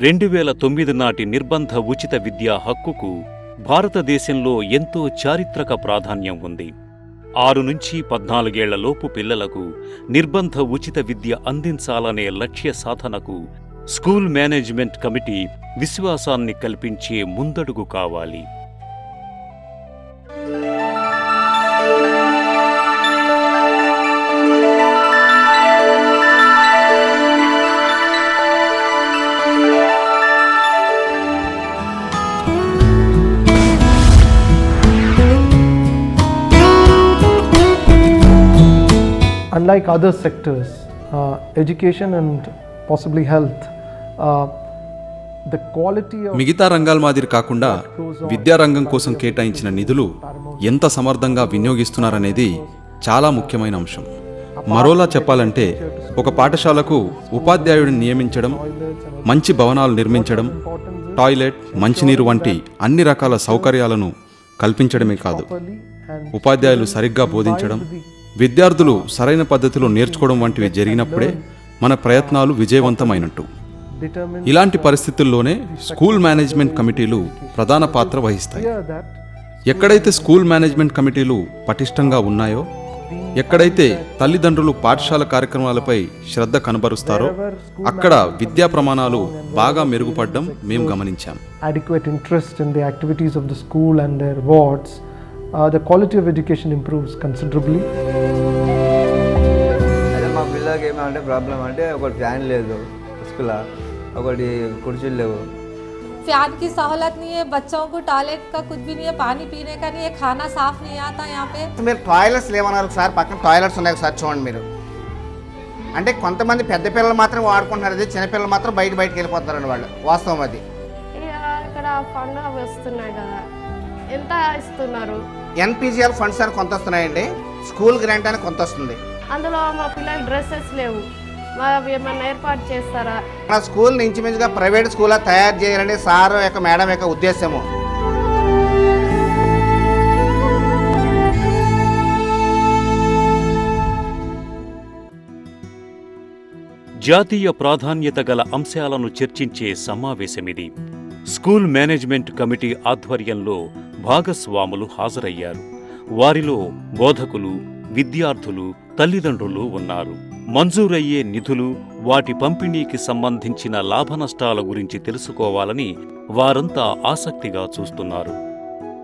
2009 నాటి నిర్బంధ ఉచిత విద్యా హక్కుకు భారతదేశంలో ఎంతో చారిత్రక ప్రాధాన్యం ఉంది. 6 నుంచి 14 ఏళ్లలోపు పిల్లలకు నిర్బంధ ఉచిత విద్య అందించాలనే లక్ష్య సాధనకు స్కూల్ మేనేజ్మెంట్ కమిటీ విశ్వాసాన్ని కల్పించే ముందడుగు కావాలి. Unlike other sectors, education and possibly health, the quality of మిగతా రంగాల మాదిరి కాకుండా విద్యారంగం కోసం కేటాయించిన నిధులు ఎంత సమర్థంగా వినియోగిస్తున్నారనేది చాలా ముఖ్యమైన అంశం. మరోలా చెప్పాలంటే ఒక పాఠశాలకు ఉపాధ్యాయుడిని నియమించడం, మంచి భవనాలు నిర్మించడం, టాయిలెట్, మంచినీరు వంటి అన్ని రకాల సౌకర్యాలను కల్పించడమే కాదు, ఉపాధ్యాయులు సరిగ్గా బోధించడం, విద్యార్థులు సరైన పద్ధతిలో నేర్చుకోవడం వంటివి జరిగినప్పుడే మన ప్రయత్నాలు విజయవంతమైనట్టు. ఇలాంటి పరిస్థితుల్లోనే స్కూల్ మేనేజ్మెంట్ కమిటీలు ప్రధాన పాత్ర వహిస్తాయి. ఎక్కడైతే స్కూల్ మేనేజ్మెంట్ కమిటీలు పటిష్టంగా ఉన్నాయో, ఎక్కడైతే తల్లిదండ్రులు పాఠశాల కార్యక్రమాలపై శ్రద్ధ కనబరుస్తారో అక్కడ విద్యా ప్రమాణాలు బాగా మెరుగుపడడం మేము గమనించాం. adequate interest in the activities of the school and their wards, the quality of education improves considerably. అదే మా పిల్లలకి ఏమంటే ప్రాబ్లం అంటే ఒకటి ఫ్యాన్ లేదు స్కూల్లో, ఒకటి కుర్చీలు లేవు. फैन की सहूलत नहीं है, बच्चों को टॉयलेट का कुछ भी नहीं है, पानी पीने का नहीं है, खाना साफ नहीं आता यहाँ पे. మీరు టాయిలెట్స్ లేవన్నారు సార్, పక్కన టాయిలెట్స్ ఉన్నాయి సార్ చూడండి మీరు. అంటే కొంతమంది పెద్ద పిల్లలు మాత్రం వాడుకుంటున్నారు, అది చిన్నపిల్లలు మాత్రం బయటకు వెళ్ళిపోతారండి వాళ్ళు. వాస్తవం అది. ఇక్కడ ఫండ్ వస్తున్నాయి కదా, ఎంత ఇస్తున్నారు? ఎన్పిజిఎల్ ఫండ్స్ అని కొంత వస్తున్నాయండి, స్కూల్ గ్రాంట్ అని కొంత వస్తుంది. అందులో మా పిల్లలు డ్రెస్సెస్ లేవు, ఏమన్నా ఏర్పాటు చేస్తారా? మన స్కూల్ ఇంచుమించుగా ప్రైవేట్ స్కూల్లా తయారు చేయాలని సార్ యొక్క మేడం యొక్క ఉద్దేశము. జాతీయ ప్రాధాన్యత గల అంశాలను చర్చించే సమావేశమిది. స్కూల్ మేనేజ్మెంట్ కమిటీ ఆధ్వర్యంలో భాగస్వాములు హాజరయ్యారు. వారిలో బోధకులు, విద్యార్థులు, తల్లిదండ్రులు ఉన్నారు. మంజూరయ్యే నిధులు, వాటి పంపిణీకి సంబంధించిన లాభనష్టాల గురించి తెలుసుకోవాలని వారంతా ఆసక్తిగా చూస్తున్నారు.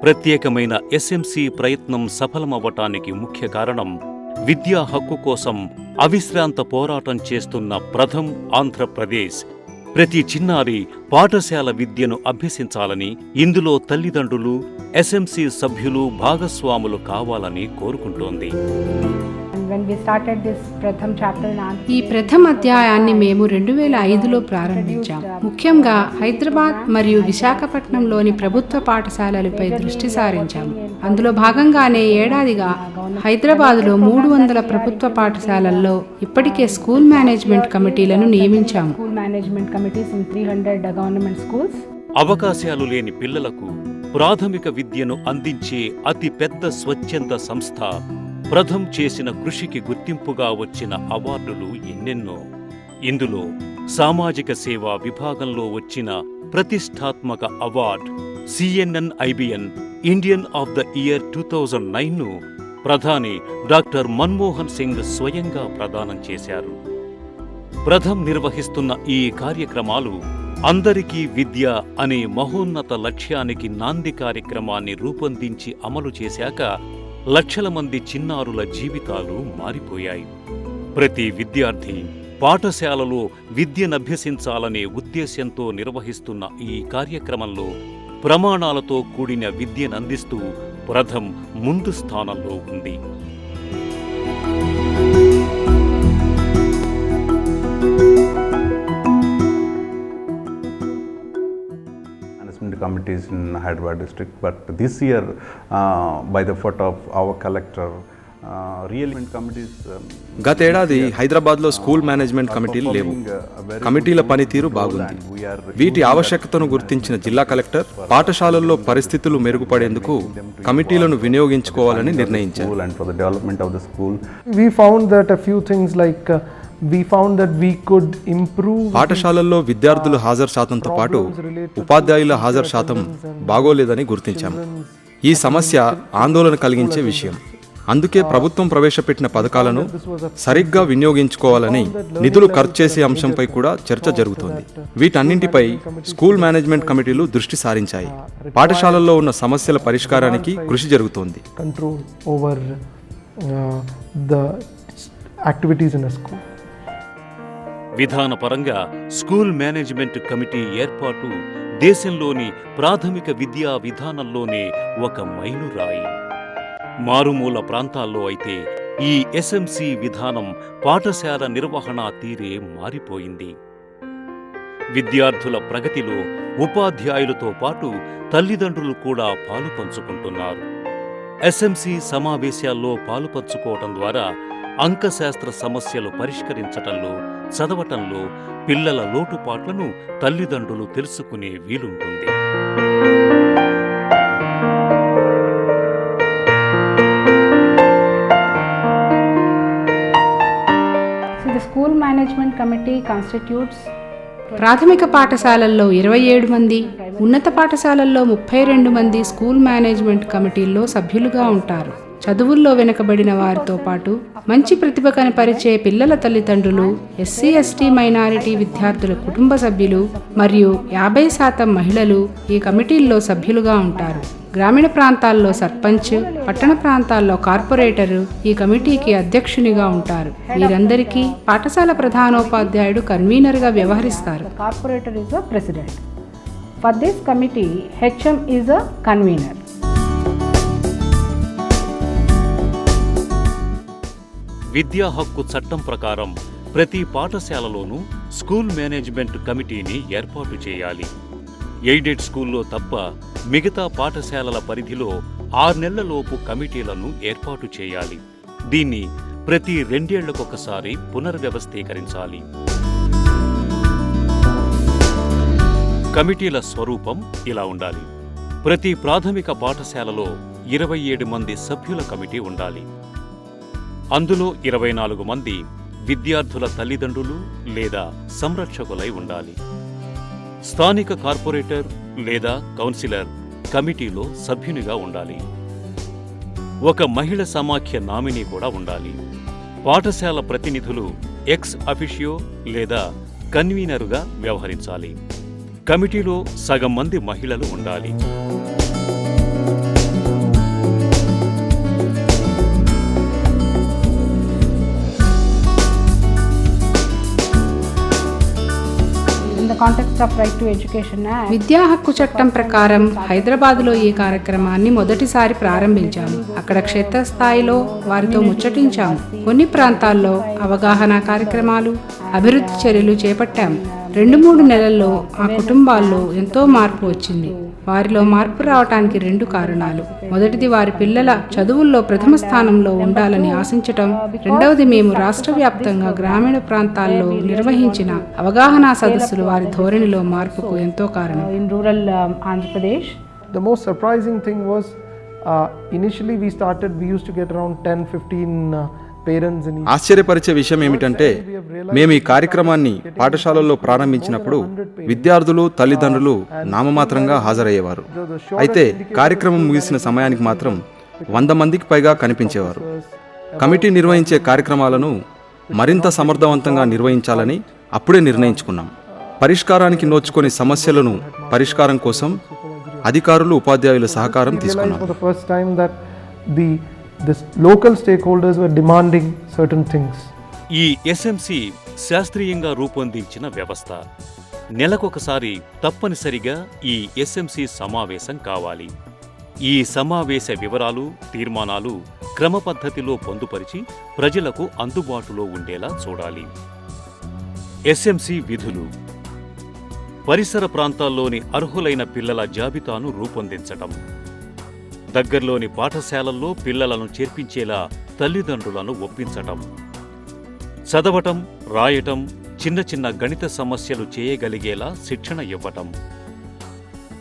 ప్రత్యేకమైన ఎస్ఎంసి ప్రయత్నం సఫలమవ్వటానికి ముఖ్య కారణం విద్యా హక్కు కోసం అవిశ్రాంత పోరాటం చేస్తున్న ప్రథమ్ ఆంధ్రప్రదేశ్ ప్రతి చిన్నారి పాఠశాల విద్యను అభ్యసించాలని, ఇందులో తల్లిదండ్రులు, ఎస్ఎంసి సభ్యులు భాగస్వాములు కావాలని కోరుకుంటోంది. ఈ ప్రథమ అధ్యాయాన్ని మేము 2005లో ప్రారంభించాం. ముఖ్యంగా హైదరాబాద్ మరియు విశాఖపట్నంలోని ప్రభుత్వ పాఠశాలలపై దృష్టి సారించాము. అందులో భాగంగానే ఏడాదిగా హైదరాబాద్లో 300 ప్రభుత్వ పాఠశాలల్లో ఇప్పటికే స్కూల్ మేనేజ్మెంట్ కమిటీలను నియమించాము. అవకాశాలు లేని పిల్లలకు ప్రాథమిక విద్యను అందించే అతి పెద్ద స్వచ్ఛంద సంస్థ ప్రథమ్ చేసిన కృషికి గుర్తింపుగా వచ్చిన అవార్డులు ఎన్నెన్నో. ఇందులో సామాజిక సేవా విభాగంలో వచ్చిన ప్రతిష్టాత్మక award CNN IBN Indian of the year 2009ను ప్రధాని డాక్టర్ మన్మోహన్ సింగ్ స్వయంగా ప్రదానం చేశారు. ప్రథమ్ నిర్వహిస్తున్న ఈ కార్యక్రమాలు అందరికీ విద్య అనే మహోన్నత లక్ష్యానికి నాంది కార్యక్రమాన్ని రూపొందించి అమలు చేశాక లక్షల మంది చిన్నారుల జీవితాలు మారిపోయాయి. ప్రతి విద్యార్థి పాఠశాలలో విద్యనభ్యసించాలనే ఉద్దేశ్యంతో నిర్వహిస్తున్న ఈ కార్యక్రమంలో ప్రమాణాలతో కూడిన విద్యనందిస్తూ ప్రథమ్ ముందు స్థానంలో ఉంది. committees in Hyderabad district, but this year by the foot of our collector రియల్మెంట్ కమిటీస్ గతేడాది హైదరాబాద్లో స్కూల్ మేనేజ్మెంట్ కమిటీలు లేవు. కమిటీల పనితీరు బాగుంది. వీటి ఆవశ్యకతను గుర్తించిన జిల్లా కలెక్టర్ పాఠశాలల్లో పరిస్థితులు మెరుగుపడేందుకు కమిటీలను వినియోగించుకోవాలని నిర్ణయించారు. We found that a few things like we found that we could improve పాఠశాలల్లో విద్యార్థుల హాజరు శాతంతో పాటు ఉపాధ్యాయుల హాజరు శాతం బాగోలేదని గుర్తించాము. ఈ సమస్య ఆందోళన కలిగించే విషయం. అందుకే ప్రభుత్వం ప్రవేశపెట్టిన పథకాలను సరిగ్గా వినియోగించుకోవాలని నిధులు ఖర్చు చేసే అంశంపై కూడా చర్చ జరుగుతోంది. వీటన్నింటిపై స్కూల్ మేనేజ్మెంట్ కమిటీలు దృష్టి సారించాయి. పాఠశాలల్లో ఉన్న సమస్యల పరిష్కారానికి కృషి జరుగుతోంది. control over the activities in a school. విధానపరంగా స్కూల్ మేనేజ్మెంట్ కమిటీ ఏర్పాటు దేశంలోని ప్రాథమిక విద్యా విధానంలోనే ఒక మైలురాయి. మారుమూల ప్రాంతాల్లో అయితే ఈ ఎస్ఎంసి విధానం పాఠశాల నిర్వహణ తీరే మారిపోయింది. విద్యార్థుల ప్రగతిలో ఉపాధ్యాయులతో పాటు తల్లిదండ్రులు కూడా పాలు పంచుకుంటున్నారు. ఎస్ఎంసి సమావేశాల్లో పాలు పంచుకోవటం ద్వారా అంకశాస్త్ర సమస్యలు పరిష్కరించటంలో, చదవటంలో పిల్లల లోటుపాట్లను తల్లిదండ్రులు తెలుసుకునే వీలుంటుంది. The school management committee constitutes ప్రాథమిక పాఠశాలల్లో 27 మంది, ఉన్నత పాఠశాలల్లో 32 మంది స్కూల్ మేనేజ్మెంట్ కమిటీల్లో సభ్యులుగా ఉంటారు. చదువుల్లో వెనుకబడిన వారితో పాటు మంచి ప్రతిభ కనపరిచే పిల్లల తల్లిదండ్రులు, ఎస్సీ ఎస్టీ మైనారిటీ విద్యార్థుల కుటుంబ సభ్యులు మరియు 50% మహిళలు ఈ కమిటీల్లో సభ్యులుగా ఉంటారు. గ్రామీణ ప్రాంతాల్లో సర్పంచ్, పట్టణ ప్రాంతాల్లో కార్పొరేటరు ఈ కమిటీకి అధ్యక్షునిగా ఉంటారు. వీరందరికీ పాఠశాల ప్రధానోపాధ్యాయుడు కన్వీనర్గా వ్యవహరిస్తారు. Corporator is a president. For this committee HM is a convener. విద్యా హక్కు చట్టం ప్రకారం ప్రతి పాఠశాలలోనూ స్కూల్ మేనేజ్మెంట్ కమిటీని ఏర్పాటు చేయాలి. ఎయిడెడ్ స్కూల్లో తప్ప మిగతా పాఠశాలల పరిధిలో 6 నెలలలోపు కమిటీలను ఏర్పాటు చేయాలి. దీన్ని ప్రతి 2 ఏళ్లకొకసారి పునర్వ్యవస్థీకరించాలి. కమిటీల స్వరూపం ఇలా ఉండాలి. ప్రతి ప్రాథమిక పాఠశాలలో 27 మంది సభ్యుల కమిటీ ఉండాలి. అందులో 24 మంది విద్యార్థుల తల్లిదండ్రులు లేదా సంరక్షకులై ఉండాలి. స్థానిక కార్పొరేటర్ లేదా కౌన్సిలర్ కమిటీలో సభ్యునిగా ఉండాలి. ఒక మహిళ సమాఖ్య నామినీ కూడా ఉండాలి. పాఠశాల ప్రతినిధులు ఎక్స్ అఫిషియో లేదా కన్వీనరుగా వ్యవహరించాలి. కమిటీలో సగం మంది మహిళలు ఉండాలి. విద్యా హక్కు చట్టం ప్రకారం హైదరాబాద్లో ఈ కార్యక్రమాన్ని మొదటిసారి ప్రారంభించాము. అక్కడ క్షేత్రస్థాయిలో వారితో ముచ్చటించాము. కొన్ని ప్రాంతాల్లో అవగాహన కార్యక్రమాలు, అభివృద్ధి చర్యలు చేపట్టాము. 2-3 నెలల్లో ఆ కుటుంబాల్లో ఎంతో మార్పు వచ్చింది. వారిలో మార్పు రావటానికి 2 కారణాలు. మొదటిది వారి పిల్లల చదువుల్లో ప్రథమ స్థానంలో ఉండాలని ఆశించటం. రెండవది మేము రాష్ట్ర వ్యాప్తంగా గ్రామీణ ప్రాంతాల్లో నిర్వహించిన అవగాహన సదస్సులు వారి ధోరణిలో మార్పుకు ఎంతో కారణం. In rural Andhra Pradesh The most surprising thing was initially we used to get around 10-15 parents in each. ఆశ్చర్యపరిచే విషయం ఏమిటంటే మేము ఈ కార్యక్రమాన్ని పాఠశాలల్లో ప్రారంభించినప్పుడు విద్యార్థులు, తల్లిదండ్రులు నామమాత్రంగా హాజరయ్యేవారు. అయితే కార్యక్రమం ముగిసిన సమయానికి మాత్రం 100 మందికి పైగా కనిపించేవారు. కమిటీ నిర్వహించే కార్యక్రమాలను మరింత సమర్థవంతంగా నిర్వహించాలని అప్పుడే నిర్ణయించుకున్నాం. పరిష్కారానికి నోచుకొని సమస్యలను పరిష్కారం కోసం అధికారులు, ఉపాధ్యాయుల సహకారం తీసుకున్నాం. For the first time that the local stakeholders were demanding certain things. ఈ ఎస్ఎంసి శాస్త్రీయంగా రూపొందించిన వ్యవస్థ. నెలకొకసారి తప్పనిసరిగా ఈ ఎస్ఎంసి సమావేశం కావాలి. ఈ సమావేశ వివరాలు, తీర్మానాలు క్రమపద్ధతిలో పొందుపరిచి ప్రజలకు అందుబాటులో ఉండేలా చూడాలి. ఎస్ఎంసి విధులు: పరిసర ప్రాంతాల్లోని అర్హులైన పిల్లల జాబితాను రూపొందించటం, దగ్గర్లోని పాఠశాలల్లో పిల్లలను చేర్పించేలా తల్లిదండ్రులను ఒప్పించటం, చదవటం, రాయటం, చిన్న చిన్న గణిత సమస్యలు చేయగలిగేలా శిక్షణ ఇవ్వటం,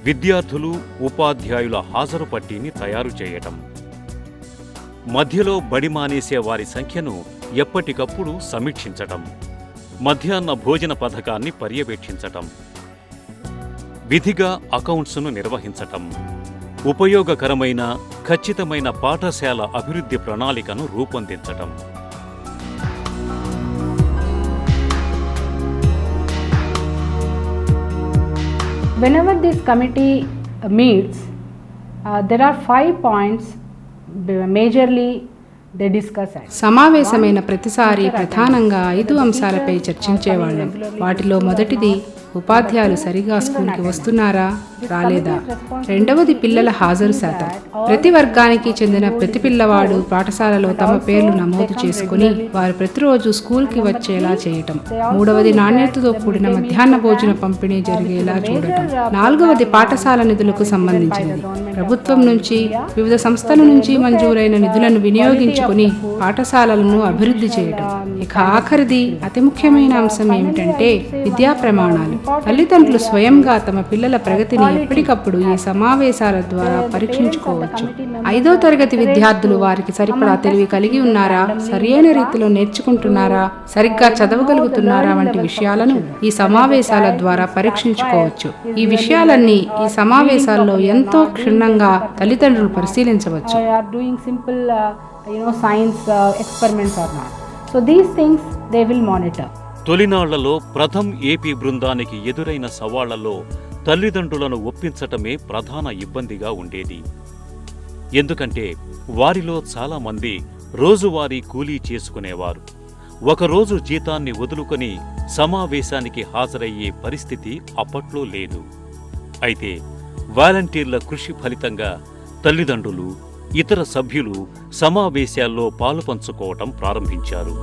విద్యార్థులు, ఉపాధ్యాయుల హాజరు పట్టీని తయారు చేయటం, మధ్యలో బడి మానేసే వారి సంఖ్యను ఎప్పటికప్పుడు సమీక్షించటం, మధ్యాహ్న భోజన పథకాన్ని పర్యవేక్షించటం, విధిగా అకౌంట్స్ను నిర్వహించటం, ఉపయోగకరమైన ఖచ్చితమైన పాఠశాల అభివృద్ధి ప్రణాళికను రూపొందించటం. Whenever this committee meets, there are 5 points majorly they discuss. సమావేశమైన ప్రతిసారి ప్రధానంగా 5 అంశాలపై చర్చించేవాళ్ళం. వాటిలో మొదటిది ఉపాధ్యాయులు సరిగా స్కూల్కి వస్తున్నారా రాలేదా, రెండవది పిల్లల హాజరు శాతం. ప్రతి వర్గానికి చెందిన ప్రతి పిల్లవాడు పాఠశాలలో తమ పేర్లు నమోదు చేసుకుని వారు ప్రతిరోజు స్కూల్కి వచ్చేలా చేయటం. మూడవది నాణ్యతతో కూడిన మధ్యాహ్న భోజన పంపిణీ జరిగేలా చూడటం. నాలుగవది పాఠశాల నిధులకు సంబంధించినది. ప్రభుత్వం నుంచి వివిధ సంస్థల నుంచి మంజూరైన నిధులను వినియోగించుకుని పాఠశాలలను అభివృద్ధి చేయటం. ఇక ఆఖరిది అతి ముఖ్యమైన అంశం ఏమిటంటే విద్యా ప్రమాణాలు. తల్లిదండ్రులు స్వయంగా తమ పిల్లల ప్రగతిని ఎప్పటికప్పుడు ఈ సమావేశాల ద్వారా పరీక్షించుకోవచ్చు. 5వ తరగతి విద్యార్థులు వారికి సరిపడా తెలివి కలిగి ఉన్నారా, సరియైన రీతిలో నేర్చుకుంటున్నారా, సరిగ్గా చదవగలుగుతున్నారా వంటి విషయాలను ఈ సమావేశాల ద్వారా పరీక్షించుకోవచ్చు. ఈ విషయాలన్నీ ఈ సమావేశాల్లో ఎంతో క్షుణ్ణంగా తల్లిదండ్రులు పరిశీలించవచ్చు. తొలినాళ్లలో ప్రథమ్ ఏపీ బృందానికి ఎదురైన సవాళ్లలో తల్లిదండ్రులను ఒప్పించటమే ప్రధాన ఇబ్బందిగా ఉండేది. ఎందుకంటే వారిలో చాలామంది రోజువారీ కూలీ చేసుకునేవారు. ఒకరోజు జీతాన్ని వదులుకొని సమావేశానికి హాజరయ్యే పరిస్థితి అప్పట్లో లేదు. అయితే వాలంటీర్ల కృషి ఫలితంగా తల్లిదండ్రులు, ఇతర సభ్యులు సమావేశాల్లో పాలుపంచుకోవటం ప్రారంభించారు.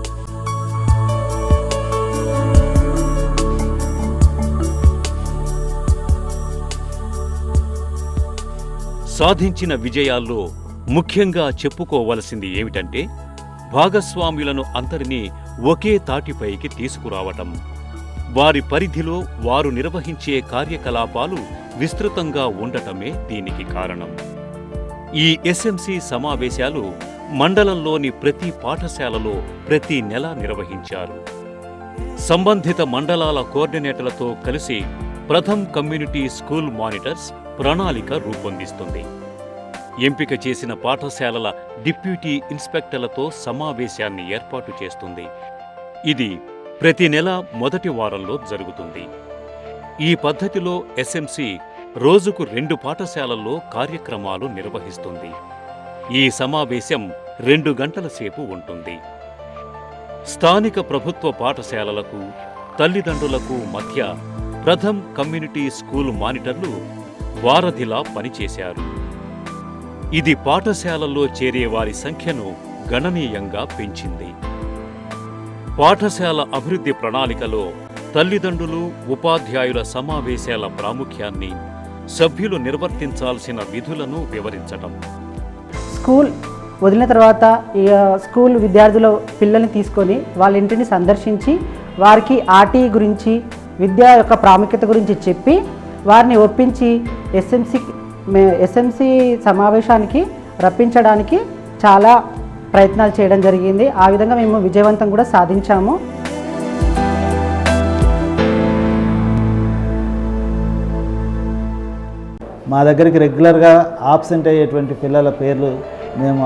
సాధించిన విజయాల్లో ముఖ్యంగా చెప్పుకోవలసింది ఏమిటంటే భాగస్వాములను అందరినీ ఒకే తాటిపైకి తీసుకురావటం. వారి పరిధిలో వారు నిర్వహించే కార్యకలాపాలు విస్తృతంగా ఉండటమే దీనికి కారణం. ఈ ఎస్ఎంసి సమావేశాలు మండలంలోని ప్రతి పాఠశాలలో ప్రతి నెల నిర్వహించారు. సంబంధిత మండలాల కోఆర్డినేటర్లతో కలిసి ప్రథమ్ కమ్యూనిటీ స్కూల్ మానిటర్స్ ప్రణాళిక రూపొందిస్తుంది. ఎంపిక చేసిన పాఠశాలల డిప్యూటీ ఇన్స్పెక్టర్లతో సమావేశాన్ని ఏర్పాటు చేస్తుంది. ఇది ప్రతి నెల మొదటి వారంలో జరుగుతుంది. ఈ పద్ధతిలో ఎస్ఎంసి రోజుకు 2 పాఠశాలల్లో కార్యక్రమాలు నిర్వహిస్తుంది. ఈ సమావేశం 2 గంటల సేపు ఉంటుంది. స్థానిక ప్రభుత్వ పాఠశాలలకు, తల్లిదండ్రులకు మధ్య ప్రథమ్ కమ్యూనిటీ స్కూల్ మానిటర్లు వారధిలా పనిచేశారు. ఇది పాఠశాలల్లో చేరే వారి సంఖ్యను గణనీయంగా పెంచింది. పాఠశాల అభివృద్ధి ప్రణాళికలో తల్లిదండ్రులు, ఉపాధ్యాయుల సమావేశాల ప్రాముఖ్యాన్ని, సభ్యులు నిర్వర్తించాల్సిన విధులను వివరించటం. స్కూల్ వదిలిన తర్వాత స్కూల్ విద్యార్థుల పిల్లల్ని తీసుకొని వాళ్ళ ఇంటిని సందర్శించి వారికి ఆర్టీ గురించి, విద్య యొక్క ప్రాముఖ్యత గురించి చెప్పి వారిని ఒప్పించి ఎస్ఎంసి సమావేశానికి రప్పించడానికి చాలా ప్రయత్నాలు చేయడం జరిగింది. ఆ విధంగా మేము విజయవంతం కూడా సాధించాము. మా దగ్గరికి రెగ్యులర్గా ఆబ్సెంట్ అయ్యేటువంటి పిల్లల పేర్లు మేము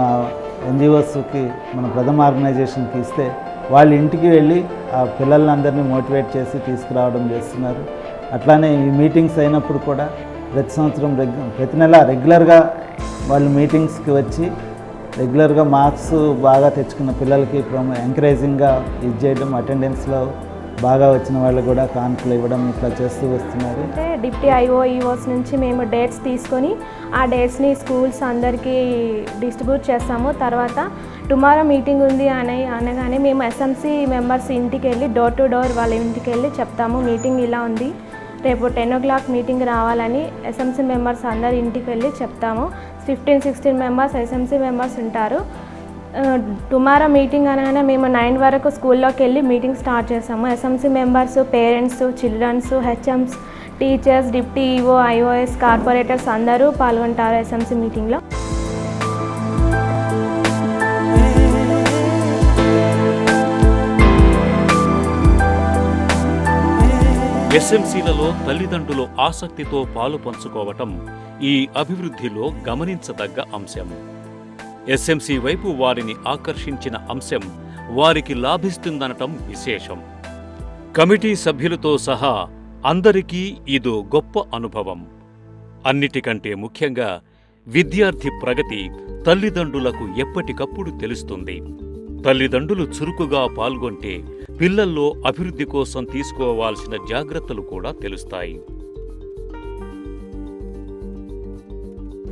ఎన్జిఓస్కి, మన ప్రథమ ఆర్గనైజేషన్కి ఇస్తే వాళ్ళ ఇంటికి వెళ్ళి ఆ పిల్లలందరినీ మోటివేట్ చేసి తీసుకురావడం చేస్తున్నారు. అట్లానే ఈ మీటింగ్స్ అయినప్పుడు కూడా ప్రతి నెల రెగ్యులర్గా వాళ్ళు మీటింగ్స్కి వచ్చి రెగ్యులర్గా మార్క్స్ బాగా తెచ్చుకున్న పిల్లలకి ఎంకరేజింగ్గా ఇది చేయడం, అటెండెన్స్లో బాగా వచ్చిన వాళ్ళు కూడా కానుకలు ఇవ్వడం ఇట్లా చేస్తూ వస్తున్నారు. అంటే డిప్టీ ఈఓస్ నుంచి మేము డేట్స్ తీసుకొని ఆ డేట్స్ని స్కూల్స్ అందరికీ డిస్ట్రిబ్యూట్ చేస్తాము. తర్వాత టుమారో మీటింగ్ ఉంది అనగానే మేము ఎస్ఎంసి మెంబర్స్ ఇంటికి వెళ్ళి డోర్ టు డోర్ వాళ్ళ ఇంటికి వెళ్ళి చెప్తాము, మీటింగ్ ఇలా ఉంది, రేపు 10 o'clock మీటింగ్ రావాలని ఎస్ఎంసి మెంబర్స్ అందరి ఇంటికి వెళ్ళి చెప్తాము. 15-16 మెంబర్స్ ఎస్ఎంసి మెంబర్స్ ఉంటారు. టుమారో మీటింగ్ అనగానే మేము 9 వరకు స్కూల్లోకి వెళ్ళి మీటింగ్ స్టార్ట్ చేస్తాము. SMC members, parents, childrens, HMs, teachers, deputy EO, IOS, corporators అందరూ పాల్గొంటారు ఎస్ఎంసి మీటింగ్లో. ఎస్ఎంసీలలో తల్లిదండ్రులు ఆసక్తితో పాలు పంచుకోవటం ఈ అభివృద్ధిలో గమనించదగ్గ అంశం. ఎస్ఎంసీ వైపు వారిని ఆకర్షించిన అంశం వారికి లాభిస్తుందనటం విశేషం. కమిటీ సభ్యులతో సహా అందరికీ ఇదో గొప్ప అనుభవం. అన్నిటికంటే ముఖ్యంగా విద్యార్థి ప్రగతి తల్లిదండ్రులకు ఎప్పటికప్పుడు తెలుస్తుంది. తల్లిదండ్రులు చురుకుగా పాల్గొంటే పిల్లల్లో అభివృద్ధి కోసం తీసుకోవాల్సిన జాగ్రత్తలు కూడా తెలుస్తాయి.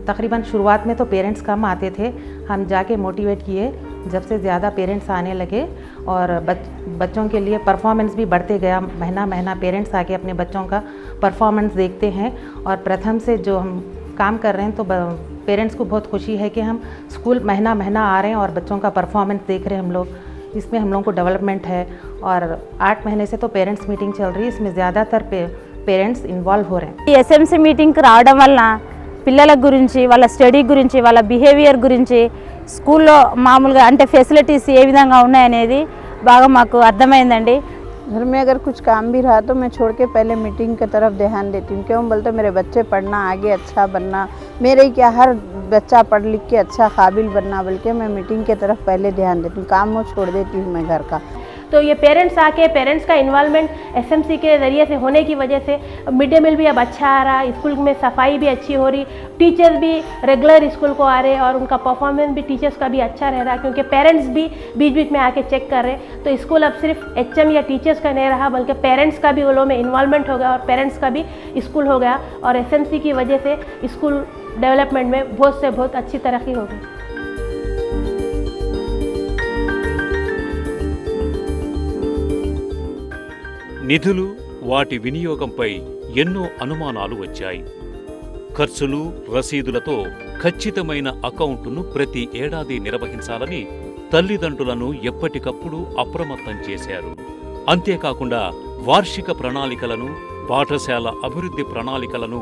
तकरीबन शुरुआत में तो पेरेंट्स कम आते थे, हम जाके मोटिवेट किए, जब से ज़्यादा पेरेंट्स आने लगे और बच्चों के लिए परफॉर्मेंस भी बढ़ते गया। महीना महीना पेरेंट्स आके अपने बच्चों का परफॉर्मेंस देखते हैं और प्रथम से जो हम काम कर रहे हैं तो पेरेंट्स को बहुत खुशी है कि हम स्कूल महीना महीना आ रहे हैं और बच्चों का परफॉर्मेंस देख रहे हैं हम लोग। इसमें हम लोगों को डेवलपमेंट है और 8 महीने से तो पेरेंट्स मीटिंग चल रही है, इसमें ज़्यादातर पेरेंट्स इन्वॉल्व हो रहे हैं. ఎస్ఎంసీ మీటింగ్కి రావడం వల్ల పిల్లల గురించి, వాళ్ళ స్టడీ గురించి, వాళ్ళ బిహేవియర్ గురించి, స్కూల్లో మామూలుగా అంటే ఫెసిలిటీస్ ఏ విధంగా ఉన్నాయనేది బాగా మాకు అర్థమైందండి. घर में अगर कुछ काम भी रहा तो मैं छोड़ के पहले मीटिंग की तरफ ध्यान देती हूँ. क्यों बोलते मेरे बच्चे पढ़ना, आगे अच्छा बनना, मेरे क्या हर बच्चा पढ़ लिख के अच्छा काबिल बनना, बल्कि मैं मीटिंग की तरफ पहले ध्यान देती हूँ. काम वो छोड़ देती हूँ मैं घर का. तो ये पेरेंट्स आके पेरेंट्स का इन्वॉल्वमेंट एसएमसी के ज़रिए से होने की वजह से मिड डे मील भी अब अच्छा आ रहा, स्कूल में सफाई भी अच्छी हो रही, टीचर्स भी रेगुलर स्कूल को आ रहे और उनका परफॉर्मेंस भी टीचर्स का भी अच्छा रह रहा, क्योंकि पेरेंट्स भी बीच बीच में आके चेक कर रहे. तो स्कूल अब सिर्फ एचएम या टीचर्स का नहीं रहा, बल्कि पेरेंट्स का भी वो लोग में इन्वॉल्वमेंट हो गया और पेरेंट्स का भी स्कूल हो गया. और एसएमसी की वजह से स्कूल डेवलपमेंट में बहुत से बहुत अच्छी तरक्की हो गई. నిధులు, వాటి వినియోగంపై ఎన్నో అనుమానాలు వచ్చాయి. ఖర్చులు, రసీదులతో ఖచ్చితమైన అకౌంటును ప్రతి ఏడాది నిర్వహించాలని తల్లిదండ్రులను ఎప్పటికప్పుడు అప్రమత్తం చేశారు. అంతేకాకుండా వార్షిక ప్రణాళికలను, పాఠశాల అభివృద్ధి ప్రణాళికలను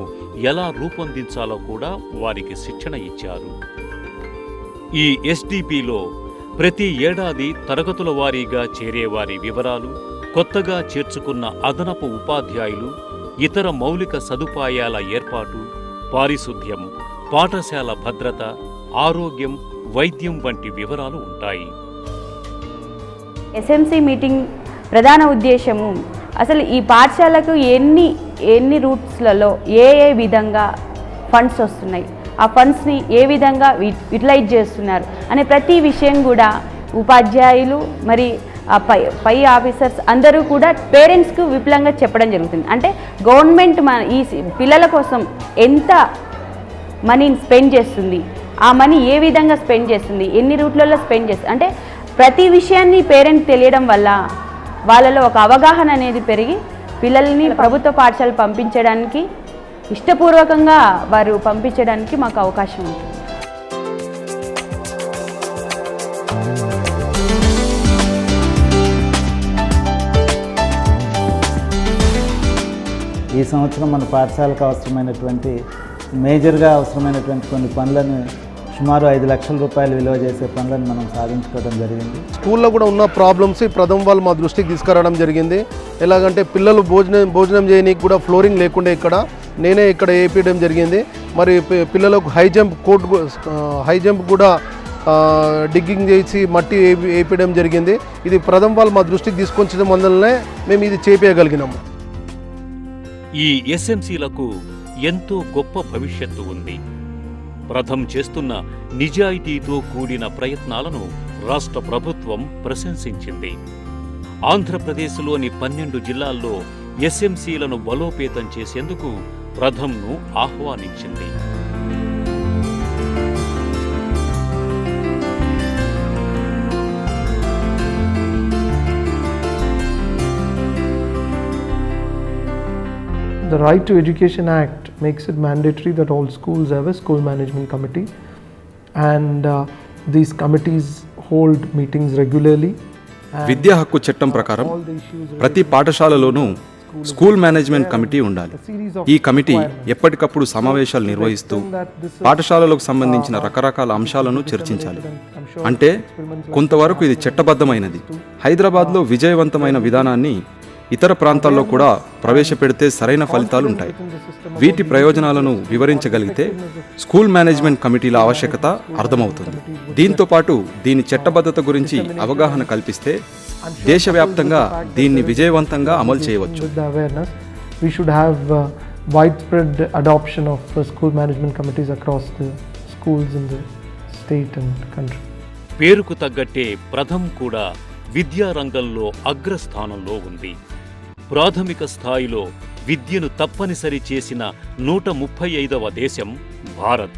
ఎలా రూపొందించాలో కూడా వారికి శిక్షణ ఇచ్చారు. ఈ ఎస్డిపిలో ప్రతి ఏడాది తరగతుల వారీగా చేరేవారి వివరాలు, కొత్తగా చేర్చుకున్న అదనపు ఉపాధ్యాయులు, ఇతర మౌలిక సదుపాయాల ఏర్పాటు, పారిశుద్ధ్యం, పాఠశాల భద్రత, ఆరోగ్యం, వైద్యం వంటి వివరాలు ఉంటాయి. ఎస్ఎంసీ మీటింగ్ ప్రధాన ఉద్దేశము అసలు ఈ పాఠశాలకు ఎన్ని రూట్స్లలో ఏ విధంగా ఫండ్స్ వస్తున్నాయి, ఆ ఫండ్స్ని ఏ విధంగా యూటిలైజ్ చేస్తున్నారు అనే ప్రతి విషయం కూడా ఉపాధ్యాయులు మరి పై ఆఫీసర్స్ అందరూ కూడా పేరెంట్స్కు విపులంగా చెప్పడం జరుగుతుంది. అంటే గవర్నమెంట్ ఈ పిల్లల కోసం ఎంత మనీని స్పెండ్ చేస్తుంది, ఆ మనీ ఏ విధంగా స్పెండ్ చేస్తుంది, ఎన్ని రూట్లలో స్పెండ్ చేస్తుంది, అంటే ప్రతి విషయాన్ని పేరెంట్ తెలియడం వల్ల వాళ్ళలో ఒక అవగాహన అనేది పెరిగి పిల్లల్ని ప్రభుత్వ పాఠశాలకు పంపించడానికి, ఇష్టపూర్వకంగా వారు పంపించడానికి మాకు అవకాశం ఉంటుంది. ఈ సంవత్సరం మన పాఠశాలకు అవసరమైనటువంటి మేజర్గా అవసరమైనటువంటి కొన్ని పనులను సుమారు 5 లక్షల రూపాయలు విలువ చేసే పనులను మనం సాధించుకోవడం జరిగింది. స్కూల్లో కూడా ఉన్న ప్రాబ్లమ్స్ ప్రథమ వాళ్ళు మా దృష్టికి తీసుకురావడం జరిగింది. ఎలాగంటే పిల్లలు భోజనం చేయడానికి కూడా ఫ్లోరింగ్ లేకుండా నేనే ఇక్కడ వేయించడం జరిగింది. మరి పిల్లలకు హై జంప్ కూడా డిగ్గింగ్ చేసి మట్టి వేయించడం జరిగింది. ఇది ప్రథమ వాళ్ళు మా దృష్టికి తీసుకొచ్చడం వల్లనే మేము ఇది చేపేయగలిగినాము. ఈ ఎస్ఎంసీలకు ఎంతో గొప్ప భవిష్యత్తు ఉంది. ప్రథం చేస్తున్న నిజాయితీతో కూడిన ప్రయత్నాలను రాష్ట్ర ప్రభుత్వం ప్రశంసించింది. ఆంధ్రప్రదేశ్లోని 12 జిల్లాల్లో ఎస్ఎంసీలను బలోపేతం చేసేందుకు ప్రథంను ఆహ్వానించింది. The Right to Education Act makes it mandatory that all schools have a school management committee, and these committees hold meetings regularly. విద్యా హక్కు చట్టం ప్రకారం ప్రతి పాఠశాలలోనూ స్కూల్ మేనేజ్మెంట్ కమిటీ ఉండాలి. ఈ కమిటీ ఎప్పటికప్పుడు సమావేశాలు నిర్వహిస్తూ పాఠశాలలకు సంబంధించిన రకరకాల అంశాలను చర్చించాలి. అంటే కొంతవరకు ఇది చట్టబద్ధమైనది. హైదరాబాద్లో విజయవంతమైన విధానాన్ని ఇతర ప్రాంతాల్లో కూడా ప్రవేశపెడితే సరైన ఫలితాలుంటాయి. వీటి ప్రయోజనాలను వివరించగలిగితే స్కూల్ మేనేజ్మెంట్ కమిటీల ఆవశ్యకత అర్థమవుతుంది. దీంతో పాటు దీని చట్టబద్ధత గురించి అవగాహన కల్పిస్తే దేశవ్యాప్తంగా దీన్ని విజయవంతంగా అమలు చేయవచ్చు. We should have widespread adoption of school management committees across the schools in the state and country. పేరుకు తగ్గట్టే ప్రథమ్ కూడా విద్యారంగంలో అగ్రస్థానంలో ఉంది. ప్రాథమిక స్థాయిలో విద్యను తప్పనిసరి చేసిన 135వ దేశం భారత్.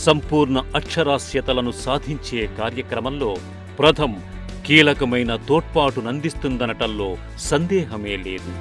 సంపూర్ణ అక్షరాస్యతలను సాధించే కార్యక్రమంలో ప్రథమ్ కీలకమైన తోడ్పాటునందిస్తుందనటంలో సందేహమే లేదు.